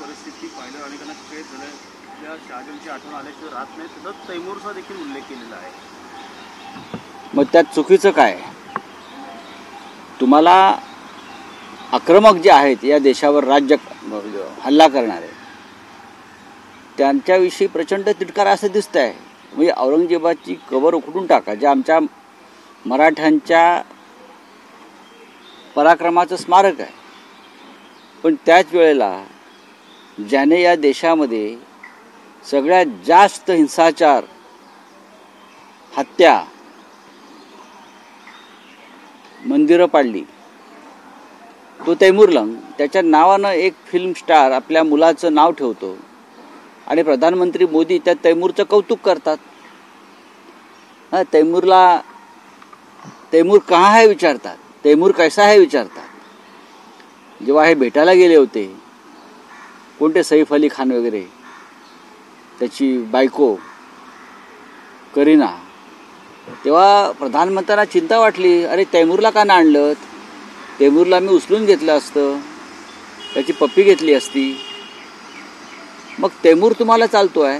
परिस्थिती पाहिलं अनेकांना खेळ झालं, त्या शहाजहानची आठवण आल्याशिवाय राहत नाही. तसंच तैमूरचा देखील उल्लेख केलेला आहे. मग त्यात चुकीचं काय? तुम्हाला आक्रमक जे आहेत या देशावर राज्य हल्ला करणारे त्यांच्याविषयी प्रचंड तिटकार असं दिसत आहे. म्हणजे औरंगजेबाची कबर उखडून टाका, जे आमच्या मराठ्यांच्या पराक्रमाचं स्मारक आहे. पण त्याच वेळेला ज्याने या देशामध्ये सगळ्यात जास्त हिंसाचार, हत्या, मंदिरं पाडली तो तैमूरलंग, त्याच्या नावानं एक फिल्म स्टार आपल्या मुलाचं नाव ठेवतो आणि प्रधानमंत्री मोदी त्या तैमूरचं कौतुक करतात. तैमूर कहाँ है विचारतात, तैमूर कैसा है विचारतात. जेव्हा हे भेटायला गेले होते कोणते सैफ अली खान वगैरे, त्याची बायको करीना, तेव्हा प्रधानमंत्र्यांना चिंता वाटली, अरे तैमूरला का नाही आणलं, तैमूरला मी उचलून घेतलं असतं, त्याची पप्पी घेतली असती. मग तैमूर तुम्हाला चालतो आहे.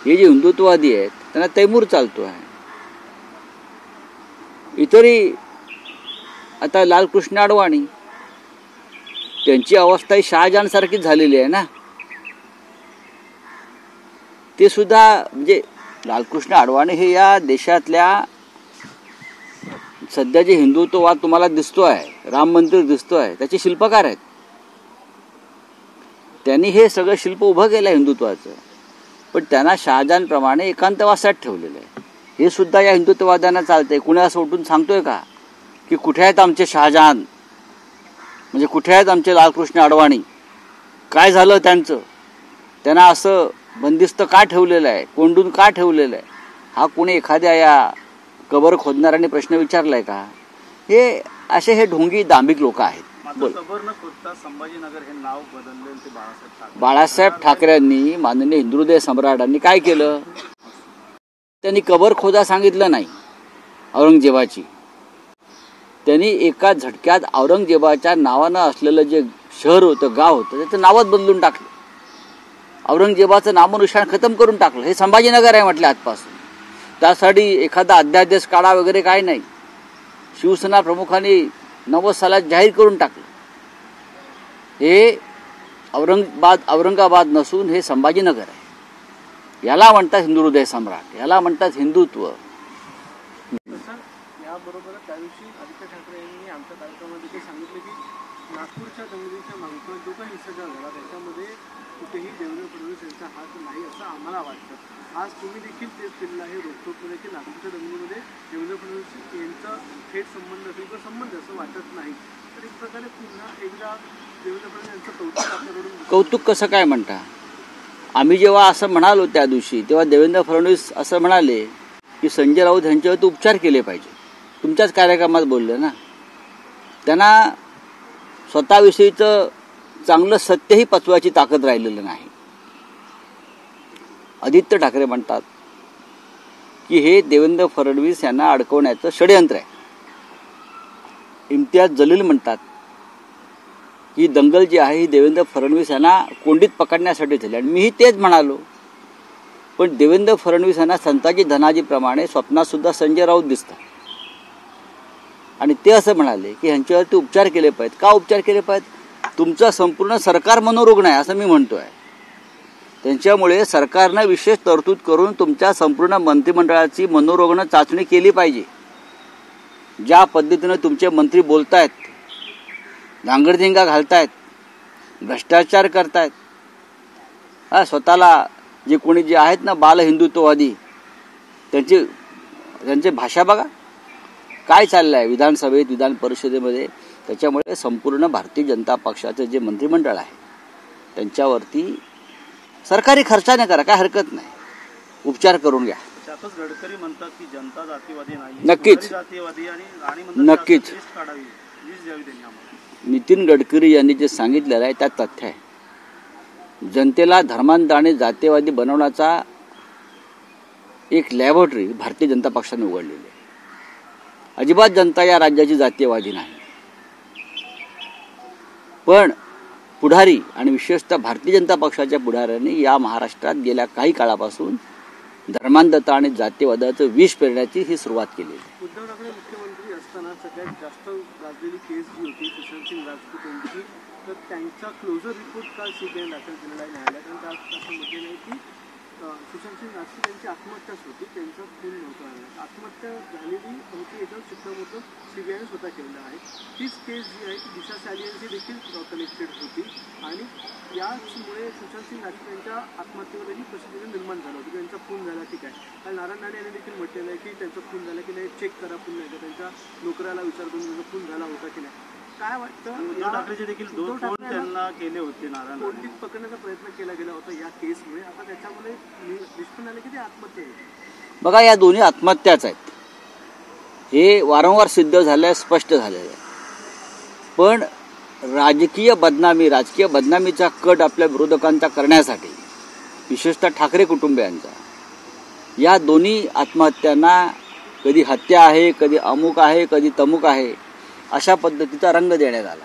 हे जे हिंदुत्ववादी आहेत त्यांना तैमूर चालतो आहे. इतरही आता लालकृष्ण अडवाणी, त्यांची अवस्था ही शहाजहानसारखीच झालेली आहे ना. ते सुद्धा म्हणजे लालकृष्ण अडवाणी हे या देशातल्या सध्या जे हिंदुत्ववाद तुम्हाला दिसतो आहे, राम मंदिर दिसतो आहे, त्याचे शिल्पकार आहेत. त्यांनी हे सगळं शिल्प उभं केलं आहे हिंदुत्वाचं. पण त्यांना शहाजहानप्रमाणे एकांतवासात ठेवलेलं आहे. हे सुद्धा या हिंदुत्ववाद्यांना चालतंय. कुणी असं उठून सांगतोय का की कुठे आहेत आमचे शहाजहान, म्हणजे कुठे आहेत आमचे लालकृष्ण अडवाणी, काय झालं त्यांचं, त्यांना असं बंदिस्त का ठेवलेलं आहे, कोंडून का ठेवलेलं आहे, हा कोणी एखाद्या या कबर खोदणाऱ्याने प्रश्न विचारलाय का? हे असे हे ढोंगी दांभिक लोक आहेत. कबर न खोदता संभाजीनगर हे नाव बदलले ते बाळासाहेब ठाकरेंनी, माननीय हिंदुहृदय सम्राटांनी काय केलं, त्यांनी कबर खोदा सांगितलं नाही औरंगजेबाची. त्यांनी एका झटक्यात औरंगजेबाच्या नावानं असलेलं जे शहर होतं, गाव होतं, त्याचं नावच बदलून टाकलं. औरंगजेबाचं नामोनिशाण खतम करून टाकलं. हे संभाजीनगर आहे म्हटलं आजपासून. त्यासाठी एखादा अध्यादेश काढा वगैरे काय नाही. शिवसेना प्रमुखांनी 90 सालात जाहीर करून टाकलं. हे औरंगाबाद नसून हे संभाजीनगर आहे. याला म्हणतात हिंदुहृदय सम्राट, याला म्हणतात हिंदुत्व. याबरोबर त्या दिवशी आदित्य ठाकरे यांनी आमच्या कार्यक्रमामध्ये सांगितले की नागपूरच्या दंगलीच्या मागचा जो काही हिंसाचार झाला त्याच्यामध्ये कुठेही देवेंद्र फडणवीस यांचा हात नाही असं आम्हाला वाटतं. आज तुम्ही देखील तेच केलेलं आहे रोखठोकपणे की नागपूरच्या दंगलीमध्ये देवेंद्र फडणवीस यांचा थेट संबंध असेल किंवा संबंध असं वाटत नाही. तर एक प्रकारे पुन्हा एकदा देवेंद्र फडणवीस यांचं कौतुक आपल्याकडून. कौतुक कसं काय म्हणता? आम्ही जेव्हा असं म्हणालो त्या दिवशी, तेव्हा देवेंद्र फडणवीस असं म्हणाले की संजय राऊत यांच्यावरती उपचार केले पाहिजे. तुमच्याच कार्यक्रमात बोलले ना. त्यांना स्वतःविषयीचं चांगलं सत्यही पचवायची ताकद राहिलेलं नाही. आदित्य ठाकरे म्हणतात की हे देवेंद्र फडणवीस यांना अडकवण्याचं षडयंत्र आहे. इम्तियाज जलील म्हणतात ही दंगल जी आहे ही देवेंद्र फडणवीस यांना कोंडीत पकडण्यासाठी झाली. आणि मीही तेच म्हणालो. पण देवेंद्र फडणवीस यांना संताजी धनाजीप्रमाणे स्वप्नात सुद्धा संजय राऊत दिसतात. आणि ते असं म्हणाले की ह्यांच्यावरती उपचार केले पाहिजेत. का उपचार केले पाहिजेत? तुमचं संपूर्ण सरकार मनोरुग्ण आहे असं मी म्हणतो आहे. त्यांच्यामुळे सरकारनं विशेष तरतूद करून तुमच्या संपूर्ण मंत्रिमंडळाची मनोरुग्ण चाचणी केली पाहिजे. ज्या पद्धतीनं तुमचे मंत्री बोलतायत, धांगडधिंगा घालतायत, भ्रष्टाचार करतायत, स्वतःला जे कोणी जे आहेत ना बाल हिंदुत्ववादी, त्यांची भाषा बघा काय चाललं आहे विधानसभेत, विधान परिषदेमध्ये. त्याच्यामुळे संपूर्ण भारतीय जनता पक्षाचं जे मंत्रिमंडळ आहे त्यांच्यावरती सरकारी खर्चाने करा, काय हरकत नाही, उपचार करून घ्या. गडकरी म्हणतात की जनता जातीवादी नाही, नक्कीच जातीवादी आणि नक्कीच नितीन गडकरी यांनी जे सांगितलेलं आहे त्यात तथ्य आहे. जनतेला धर्मांध आणि जातीवादी बनवण्याचा एक लॅबोरेटरी भारतीय जनता पक्षाने उघडलेली आहे. अजिबात जनता या राज्याची जातीयवादी नाही. पण पुढारी आणि विशेषतः भारतीय जनता पक्षाच्या पुढाऱ्यांनी या महाराष्ट्रात गेल्या काही काळापासून धर्मांधता आणि जातीवादाचं विष पेरण्याची ही सुरुवात केली आहे. उद्धव ठाकरे मुख्यमंत्री असताना सगळ्यात जास्त गाजलेली केस जी होती सुशांत सिंग राजपूत यांची, तर त्यांचा क्लोजर रिपोर्ट काल सीबीआय दाखल केलेला आहे न्यायालयात. आणि त्यात असं म्हटलेलं आहे की सुशांत सिंग राजपूत यांची आत्महत्याच होती, त्यांचा खून नव्हता झाला. आत्महत्या झालेली होती याच्यावर शिक्कामोर्तब सीबीआयने स्वतः केलेलं आहे. तीच केस जी आहे ती दिशा सालियनशी देखील कनेक्टेड होती आणि याचमुळे सुशांत सिंग राजपूत यांच्या आत्महत्येवरही प्रसिद्धी निर्माण झालं होतं. त्यांचा खून झाला ठीक आहे, आणि नारायण राणे यांनी देखील म्हटलेलं आहे की त्यांचा खून झाला की नाही चेक करा पुन्हा एकदा, त्यांच्या नोकऱ्याला विचारतो त्यांचा खून झाला होता की नाही. काय वाटतं, उद्धव ठाकरेचे देखील 2 फोन त्यांना केले होते नारायण राणे. कोणतीच पकडण्याचा प्रयत्न केला गेला होता या केसमुळे. आता त्याच्यामुळे निष्पन्न आले की ते आत्महत्या आहे. बघा, या दोन्ही आत्महत्याच आहेत, हे वारंवार सिद्ध झालं आहे, स्पष्ट झालेलं आहे. पण राजकीय बदनामीचा कट आपल्या विरोधकांचा करण्यासाठी, विशेषतः ठाकरे कुटुंबियांचा, या दोन्ही आत्महत्यांना कधी हत्या आहे, कधी अमुक आहे, कधी तमुक आहे, अशा पद्धतीचा रंग देण्यात आला.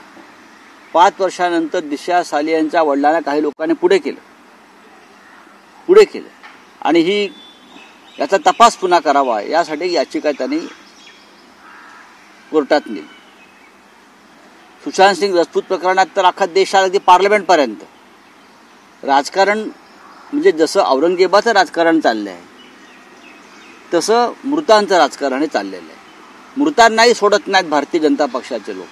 5 वर्षानंतर दिशा सालियनच्या वडिलांना काही लोकांनी पुढे केलं आणि याचा तपास पुन्हा करावा यासाठी याचिका त्यांनी कोर्टात नेली. सुशांत सिंग राजपूत प्रकरणात तर अख्खा देश आला, अगदी पार्लमेंटपर्यंत राजकारण, म्हणजे जसं औरंगजेबाचं राजकारण चाललं आहे तसं मृतांचं राजकारण हे चाललेलं आहे. मृतांनाही सोडत नाहीत भारतीय जनता पक्षाचे लोक,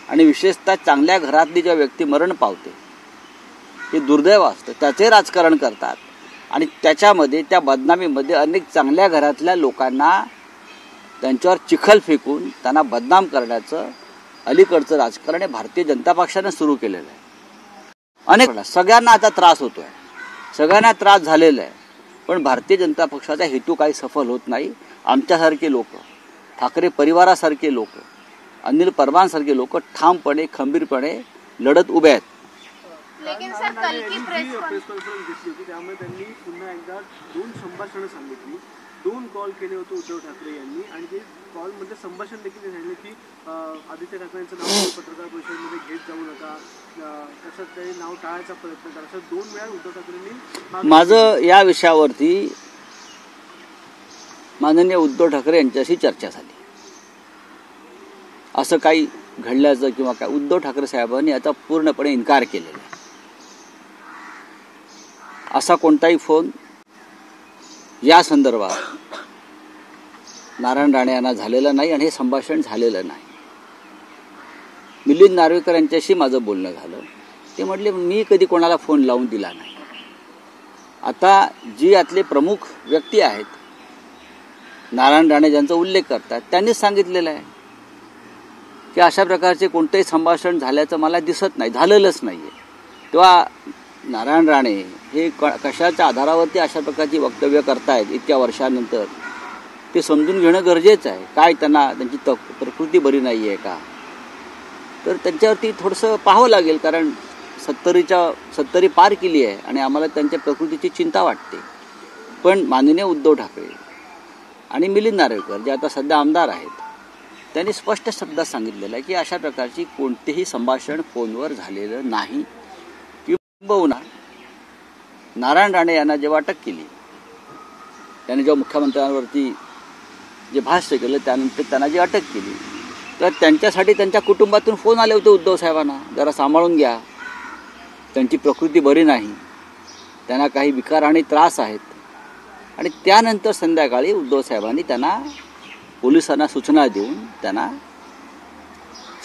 आणि विशेषतः चांगल्या घरातली जेव्हा व्यक्ती मरण पावते, हे दुर्दैव असतं, त्याचे राजकारण करतात. आणि त्याच्यामध्ये, त्या बदनामीमध्ये अनेक चांगल्या घरातल्या लोकांना त्यांच्यावर चिखल फेकून त्यांना बदनाम करण्याचं अलीकडचं राजकारण हे भारतीय जनता पक्षाने सुरू केलेलं आहे. अनेक सगळ्यांना आता त्रास होतो आहे, सगळ्यांना त्रास झालेला आहे, पण भारतीय जनता पक्षाचा हेतू काही सफल होत नाही. आमच्यासारखे लोक, ठाकरे परिवारासारखे लोक, अनिल परमारसारखे लोक ठामपणे, खंबीरपणे लढत उभे आहेत. लेकिन सर कल की प्रेस कॉन्फरन्स घेतली होती, त्यामुळे त्यांनी पुन्हा एकदा 2 संभाषणं सांगितली, 2 कॉल केले होते उद्धव ठाकरे यांनी, आणि ते कॉलमध्ये संभाषण देखील ते सांगितले की आदित्य ठाकरेंचं नाव पत्रकार परिषदेमध्ये घेत जाऊ नका, तसं ते नाव टाळायचा प्रयत्न करा, असं 2 वेळा उद्धव ठाकरेंनी. माझं या विषयावरती माननीय उद्धव ठाकरे यांच्याशी चर्चा झाली. असं काही घडल्याचं किंवा काय, उद्धव ठाकरे साहेबांनी आता पूर्णपणे इन्कार केलेला आहे. असा कोणताही फोन या संदर्भात नारायण राणे यांना झालेला नाही आणि हे संभाषण झालेलं नाही. मिलिंद नार्वेकर यांच्याशी माझं बोलणं झालं, ते म्हटले मी कधी कोणाला फोन लावून दिला नाही. आता जी यातले प्रमुख व्यक्ती आहेत, नारायण राणे ज्यांचा उल्लेख करतात, त्यांनीच सांगितलेलं आहे की अशा प्रकारचे कोणतेही संभाषण झाल्याचं मला दिसत नाही, झालेलंच नाही आहे. तेव्हा नारायण राणे हे कशाच्या आधारावरती अशा प्रकारची वक्तव्य करतायत इतक्या वर्षानंतर, ते समजून घेणं गरजेचं आहे. काय त्यांची प्रकृती बरी नाही आहे का, तर त्यांच्यावरती थोडंसं पाहावं लागेल, कारण 70 पार केली आहे आणि आम्हाला त्यांच्या प्रकृतीची चिंता वाटते. पण माननीय उद्धव ठाकरे आणि मिलिंद नार्वेकर जे आता सध्या आमदार आहेत, त्यांनी स्पष्ट शब्दात सांगितलेलं आहे की अशा प्रकारची कोणतेही संभाषण फोनवर झालेलं नाही. किंबहुना नारायण राणे यांना जेव्हा अटक केली, त्यांनी जेव्हा मुख्यमंत्र्यांवरती जे भाष्य केलं, त्यानंतर त्यांना जी अटक केली, तर त्यांच्यासाठी त्यांच्या कुटुंबातून फोन आले होते उद्धव साहेबांना, जरा सांभाळून घ्या, त्यांची प्रकृती बरी नाही, त्यांना काही विकार आणि त्रास आहेत. आणि त्यानंतर संध्याकाळी उद्धव साहेबांनी त्यांना पोलिसांना सूचना देऊन त्यांना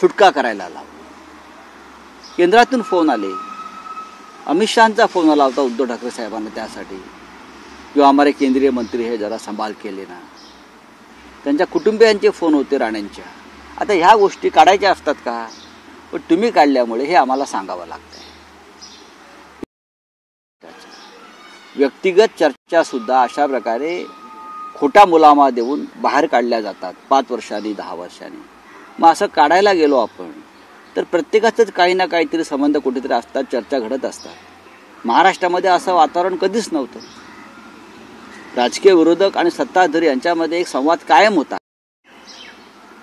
सुटका करायला लावला. केंद्रातून फोन आले, अमित शहांचा फोन आला होता उद्धव ठाकरे साहेबांना त्यासाठी, किंवा हमारे केंद्रीय मंत्री हे जरा संभाल केले ना, त्यांच्या कुटुंबियांचे फोन होते राणेंच्या. आता ह्या गोष्टी काढायच्या असतात का, पण तुम्ही काढल्यामुळे हे आम्हाला सांगावं लागतं. व्यक्तिगत चर्चासुद्धा अशा प्रकारे खोटा मुलामा देऊन बाहेर काढल्या जातात 5 वर्षांनी 10 वर्षांनी. मग असं काढायला गेलो आपण तर प्रत्येकाचंच काही ना काहीतरी संबंध कुठेतरी असतात, चर्चा घडत असतात. महाराष्ट्रामध्ये असं वातावरण कधीच नव्हतं. राजकीय विरोधक आणि सत्ताधारी यांच्यामध्ये एक संवाद कायम होता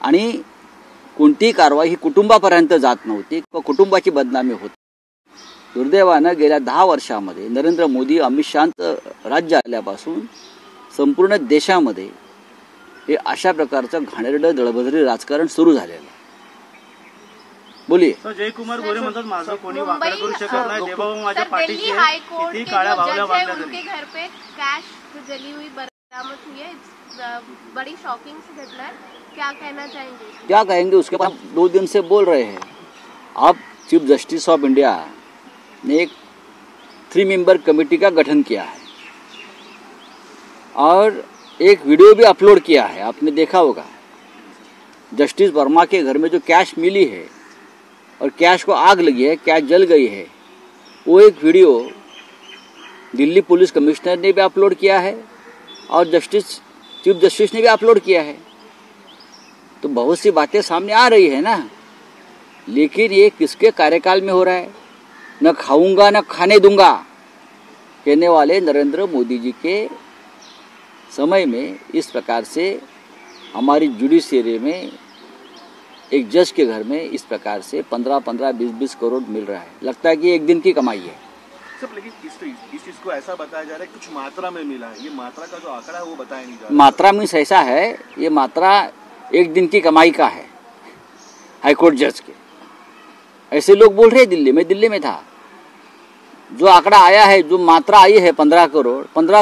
आणि कोणतीही कारवाई ही कुटुंबापर्यंत जात नव्हती, कुटुंबाची बदनामी होती. दुर्दैवानं गेल्या 10 वर्षामध्ये नरेंद्र मोदी अमित शहांचं राज्य आल्यापासून संपूर्ण देशामध्ये हे अशा प्रकारचं घाणेरडं दळभद्री राजकारण सुरू झालेलं आहे. बोलिए. सर, जयकुमार गोरे म्हणतात माझं कोणी मुंबई- वापर करू शकत नाही, देवाबाबा माझ्या सर, पाठीशी दिल्ली आहे, हाईकोर्ट किती के काळ्या जो भावल्या जज है, बांधल्या उनके तरी. घर पे कैश जो जली हुई बरामद हुई है. बड़ी शॉकिंग सी घटना है. क्या कहना चाहेंगे? क्या कहेंगे, उसके बाद 2 दिन से बोल रहे हैं. अब चीफ जस्टिस ऑफ इंडिया ने एक 3 मेंबर कमेटी का गठन किया है और एक वीडियो भी अपलोड किया है, आपने देखा होगा. जस्टिस वर्मा के घर में जो कैश मिली है और कैश को आग लगी है, कैश जल गई है, वो एक वीडियो दिल्ली पुलिस कमिश्नर ने भी अपलोड किया है और चीफ जस्टिस ने भी अपलोड किया है. तो बहुत सी बातें सामने आ रही है ना, लेकिन ये किसके कार्यकाल में हो रहा है? न खाऊंगा न खाने दूंगा कहने वाले नरेंद्र मोदी जी के समय में इस प्रकार से हमारी जुडिशियरी में एक जज के घर में इस प्रकार से 15-15, 20-20 करोड़ मिल रहा है. लगता है कि एक दिन की कमाई है. सब, लेकिन इस चीज को ऐसा बताया जा रहा है कुछ मात्रा में मिला है. ये मात्रा का जो आंकड़ा है वो बताया नहीं जा रहा. मात्रा मीन्स ऐसा है, ये मात्रा एक दिन की कमाई का है हाईकोर्ट जज के. ऐसे लोग बोल रहे हैं दिल्ली में. दिल्ली में था जो आंकड़ा आया है, जो मात्रा आई है 15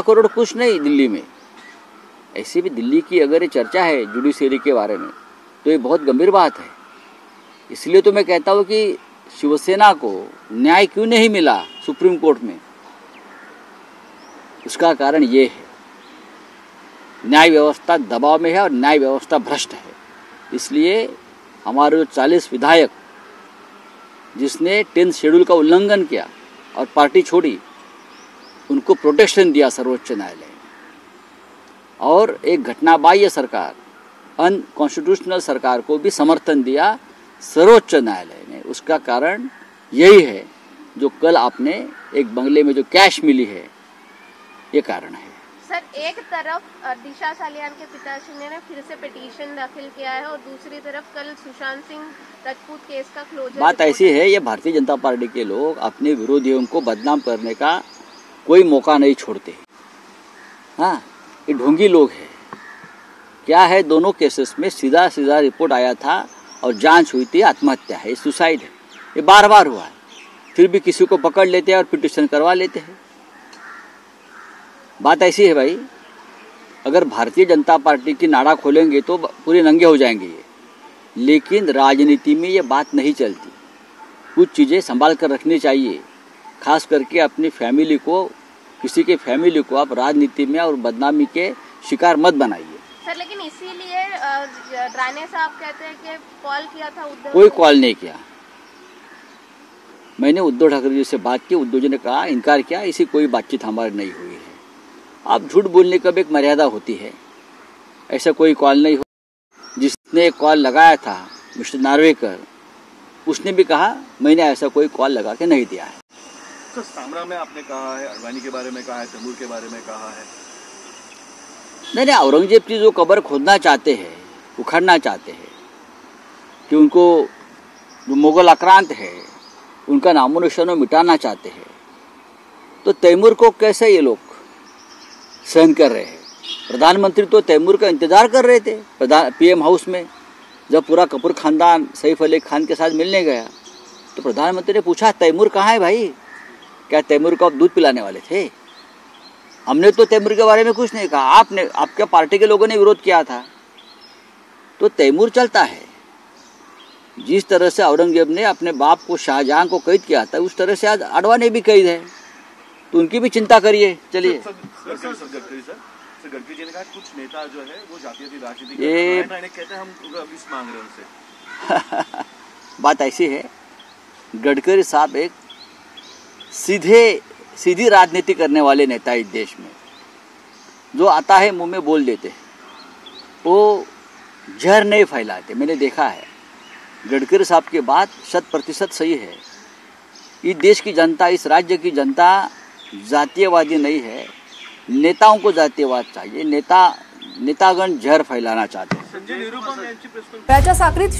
करोड़ कुछ नहीं दिल्ली में. ऐसे भी दिल्ली की अगर ये चर्चा है जुडिशियरी के बारे में तो ये बहुत गंभीर बात है. इसलिए तो मैं कहता हूँ कि शिवसेना को न्याय क्यों नहीं मिला सुप्रीम कोर्ट में. उसका कारण ये है, न्याय व्यवस्था दबाव में है और न्याय व्यवस्था भ्रष्ट है. इसलिए हमारे जो 40 विधायक जिसने 10th शेड्यूल का उल्लंघन किया और पार्टी छोड़ी, उनको प्रोटेक्शन दिया सर्वोच्च न्यायालय ने. और एक घटनाबाह्य सरकार, अनकॉन्स्टिट्यूशनल सरकार को भी समर्थन दिया सर्वोच्च न्यायालय ने. उसका कारण यही है जो कल आपने एक बंगले में जो कैश मिली है, ये कारण है. सर, एक तरफ दिशा सालियान के पिताश्री ने फिर से पिटीशन दाखिल किया है और दूसरी तरफ कल सुशांत सिंह राजपूत केस का क्लोजर. बात ऐसी है, ये भारतीय जनता पार्टी के लोग अपने विरोधियों को बदनाम करने का कोई मौका नहीं छोड़ते. हाँ, ये ढोंगी लोग हैं. क्या है, दोनों केसेस में सीधा रिपोर्ट आया था और जांच हुई थी, आत्महत्या है, सुसाइड है. ये बार हुआ है, फिर भी किसी को पकड़ लेते हैं और पिटीशन करवा लेते हैं. बात ऐसी है भाई, अगर भारतीय जनता पार्टी की नाड़ा खोलेंगे तो पूरे नंगे हो जाएंगे ये. लेकिन राजनीति में ये बात नहीं चलती. कुछ चीज़ें संभाल कर रखनी चाहिए, खास करके अपनी फैमिली को, किसी के फैमिली को आप राजनीति में और बदनामी के शिकार मत बनाइए. सर, लेकिन इसीलिए राणे साहब कहते हैं कि कॉल किया था उद्धव. कोई कॉल नहीं किया. मैंने उद्धव ठाकरे जी से बात की, उद्धव जी ने कहा, इनकार किया, ऐसी कोई बातचीत हमारी नहीं हुई है. आप झूठ बोलने का भी एक मर्यादा होती है. ऐसा कोई कॉल नहीं हो. जिसने कॉल लगाया था मिस्टर नार्वेकर, उसने भी कहा मैंने ऐसा कोई कॉल लगा के नहीं दिया है. तो सामरा में आपने कहा है, अडवाणी के बारे में कहा है, तैमूर के बारे में कहा है. नहीं, औरंगजेब की जो कब्र खोदना चाहते हैं, उखाड़ना चाहते हैं, कि उनको जो मुगल आक्रांत है उनका नामो निशान मिटाना चाहते हैं, तो तैमूर को कैसे ये लोग सहन कर रहे हैं. प्रधानमंत्री तो तैमूर का इंतजार कर रहे थे PM हाउस में. जब पूरा कपूर खानदान सैफ अली खान के साथ मिलने गया तो प्रधानमंत्री ने पूछा, तैमूर कहाँ है भाई? क्या तैमूर को आप दूध पिलाने वाले थे? हमने तो तैमूर के बारे में कुछ नहीं कहा, आपने, आपके पार्टी के लोगों ने विरोध किया था. तो तैमूर चलता है. जिस तरह से औरंगजेब ने अपने बाप को, शाहजहां को कैद किया था, उस तरह से आज अडवाणी भी कैद है. तो उनकी भी चिंता करिए. चलिए. गडकरी जी ने कहा कुछ नेता जो है वो जातीय राजनीति ये कहते हैं हम फीस मांग रहे हैं उनसे. बात ऐसी है, गडकरी साहब एक सीधी राजनीति करने वाले नेता इस देश में. जो आता है मुंह में बोल देते हैं, वो जहर नहीं फैलाते. मैंने देखा है, गडकरी साहब की बात 100% सही है. इस देश की जनता, इस राज्य की जनता जातीयवादी नहीं है. नेताओं को जातीयवाद चाहिए. नेतागण जहर फैलाना चाहते हैं. संजय निरुपम यांची प्रश्न साखरीत